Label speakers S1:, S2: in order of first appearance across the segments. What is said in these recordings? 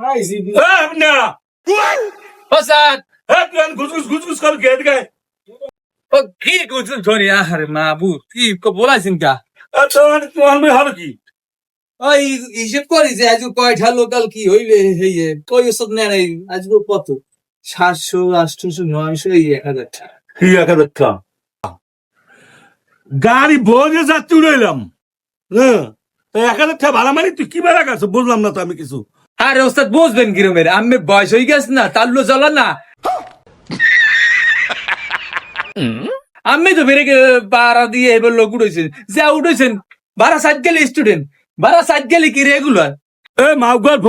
S1: না
S2: ওস্তাদ
S1: তুই ঘুসঘুস কর কে দিকে
S2: ও কি করছেন ধরি আরে মাবু কি বলাইছেন কা
S1: তোমার হলো কি
S2: ওই হিসেব করি যে আজ কয়টা লোকাল কি হইলে হইয়ে কই ওসব নেই আজ কত 700 800 900 এই 1000 টাকা
S1: কি একা দেখা গাড়ি ভোজে যাচ্ছি উড়াইলাম হ্যাঁ 1000 টাকা ভাড়া মানি তুই কি বেড়া গেছো বুঝলাম না তো আমি কিছু
S2: আরে ওস্তাদ বুঝবেন কিরমের আমি বয়স হয়ে গেছে না তাল্লো জ্বলা না আমি তো বেড়ে পাড়া দিয়ে এবার লোক উঠেছেন যা উঠেছেন 12 গেলে স্টুডেন্ট 12 গেলে কি রেগুলার
S1: এ মাও গল্প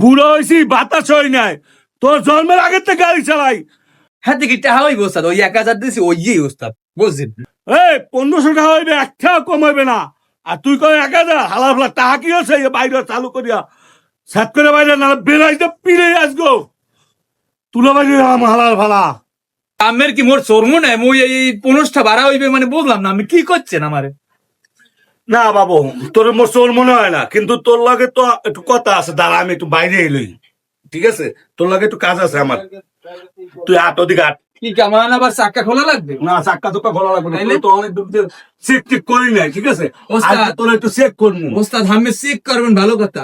S1: বুড়ো হয়েছি বাতাস হয় নাই তোর জন্মের আগের থেকে গাড়ি চালাই
S2: হ্যাঁ দেখি টাকা হইব ওস্তাদ ওই 1000 দিয়েছি ওই ওস্তাদ বুঝছেন
S1: 1500 টাকা হইবে একটা কমাইবে না আর তুই কয় 1000 হালা ফালা টাকা কি আছে বাইরে চালু করিয়া সাত করে বাইরে না বেড়াইতে পিড়ে আসগো তুলো বাইরে হালার ফালা
S2: আমের কি মোর চর্ম নাই মুই এই 15টা ভাড়া হইবে মানে বুঝলাম না আমি কি করছেন আমারে
S1: না বাবু তোর মোর চোর মনে হয় না কিন্তু তোর লাগে তো একটু কথা আছে দাঁড়া আমি একটু বাইরে এলই ঠিক আছে তোর লাগে একটু কাজ আছে আমার তুই আট ওদিকে আট
S2: কি কামান আবার চাক্কা খোলা লাগবে
S1: না চাক্কা চোক্কা খোলা লাগবে না
S2: তাইলে?
S1: তো অনেক দূর চেক টেক করি নাই ঠিক আছে
S2: ওস্তাদ।
S1: আজকে তোর একটু চেক করবো
S2: ওস্তাদ আমি চেক করবেন ভালো কথা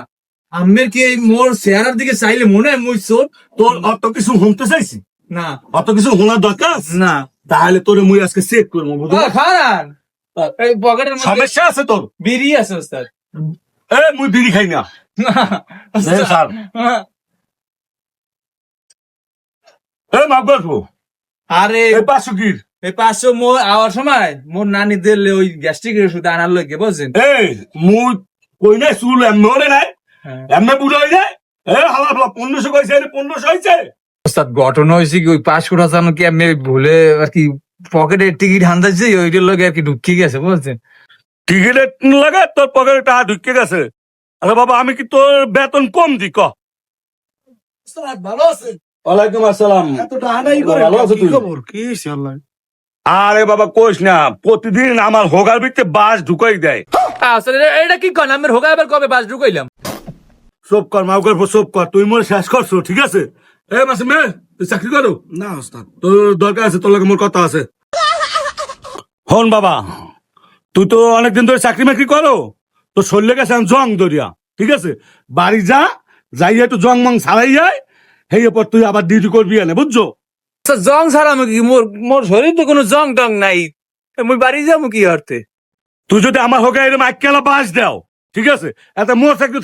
S2: আমের কি এই মোর চেহারার দিকে চাইলে মনে হয় মুই চোর
S1: তোর অত কিছু শুনতে চাইছি
S2: না
S1: অত কিছু শোনার দরকার আছে?
S2: না
S1: তাহলে তোরে মুই আজকে চেক করবো বুঝলি?
S2: খারান এই পকেটের মধ্যে
S1: সমস্যা আছে তোর
S2: বিড়ি আছে ওস্তাদ
S1: মুই বিড়ি খাই না
S2: ওস্তাদ,
S1: স্যার
S2: হ্যাঁ।
S1: মাপ গল্প
S2: আরে
S1: এই পাশুকির
S2: এই 500 মোর আওয়ার সময় মোর নানি দিলে ওই গ্যাস্ট্রিক ওষুধ আনার লগে বুঝছেন
S1: মুই কই নাই চুল এমনি হলে নাই
S2: হ্যাঁ।
S1: এমনি বুড়ো হয়ে যায় হালা ফালা 1500 কইছে 1500 হয়েছে
S2: ওস্তাদ ঘটনা হয়েছে কি ওই 500 টাকা কি আমি ভুলে আর কি পকেটে টিকিট হান্দাইছি ওইটার লগে আর কি ঢুকে গেছে বুঝছেন
S1: টিকিটের লাগে তোর পকেটে টাকা ঢুকে গেছে আরে বাবা আমি কি তোর বেতন কম দি ক
S2: ওস্তাদ ভালো আছেন
S1: ওয়ালাইকুম আসসালাম ভালো আছো তুই? আরে বাবা কোষ না প্রতিদিন আমার হোগার ভিতরে বাস ঢুকাই দেয়
S2: আসলে এটা কি কন আমি হোগা এবার কবে বাস ঢুকাইলাম
S1: সব কর মাও গল্প সব কর তুই মোর শেষ করছো ঠিক আছে মাসিম তুই চাকরি করো
S3: না ওস্তাদ
S1: তোর দরকার আছে তোর লাগে মোর কথা আছে হন বাবা তুই তো অনেকদিন ধরে চাকরি মাকরি করো তোর শরীরে গেছে জং দরিয়া ঠিক আছে বাড়ি যা যাই একটু জং মং ছাড়াই যায় সেই পর তুই আবার ডিউটি করবি না বুঝছো
S2: জং ছাড়া আমি কি মোর মোর শরীর তো কোনো জং টং নাই মুই বাড়ি যাবো কি অর্থে
S1: তুই যদি আমার হোক এরকম এক কেলা বাস দাও ঠিক আছে এত মোর চাকরি